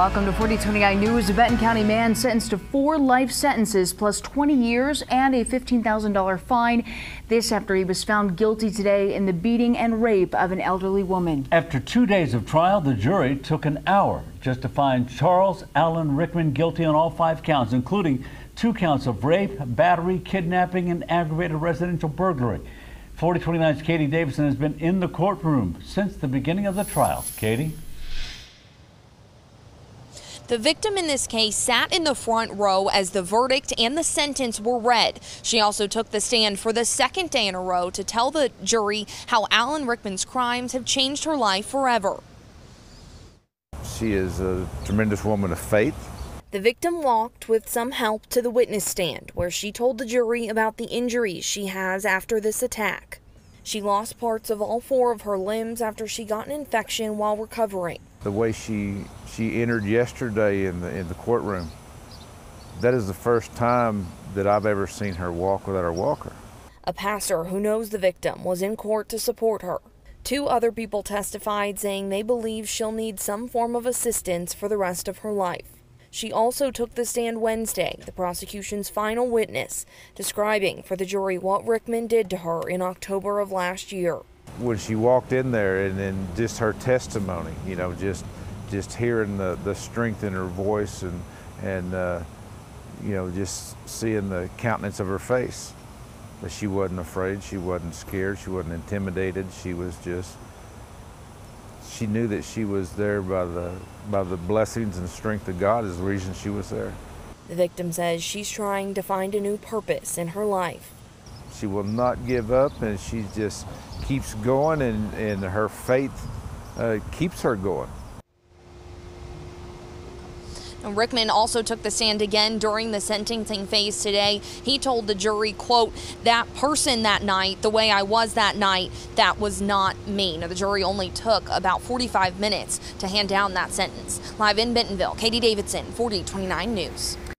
Welcome to 4029 News. A Benton County man sentenced to 4 life sentences plus 20 years and a $15,000 fine. This after he was found guilty today in the beating and rape of an elderly woman. After 2 days of trial, the jury took an hour just to find Charles Allen Rickman guilty on all 5 counts, including 2 counts of rape, battery, kidnapping, and aggravated residential burglary. 4029's Katie Davidson has been in the courtroom since the beginning of the trial. Katie? The victim in this case sat in the front row as the verdict and the sentence were read. She also took the stand for the 2nd day in a row to tell the jury how Allen Rickman's crimes have changed her life forever. She is a tremendous woman of faith. The victim walked with some help to the witness stand, where she told the jury about the injuries she has after this attack. She lost parts of all 4 of her limbs after she got an infection while recovering. The way she entered yesterday in the courtroom, that is the first time that I've ever seen her walk without her walker. A pastor who knows the victim was in court to support her. 2 other people testified, saying they believe she'll need some form of assistance for the rest of her life. She also took the stand Wednesday, the prosecution's final witness, describing for the jury what Rickman did to her in October of last year. When she walked in there and then just her testimony, you know, just hearing the strength in her voice and you know, just seeing the countenance of her face. But she wasn't afraid, she wasn't scared, she wasn't intimidated, she was just, she knew that she was there by the blessings and strength of God is the reason she was there. The victim says she's trying to find a new purpose in her life. She will not give up, and she just keeps going, and her faith keeps her going. And Rickman also took the stand again during the sentencing phase today. He told the jury, quote, "That person that night, the way I was that night, that was not me." Now, the jury only took about 45 minutes to hand down that sentence. Live in Bentonville, Katie Davidson, 4029 News.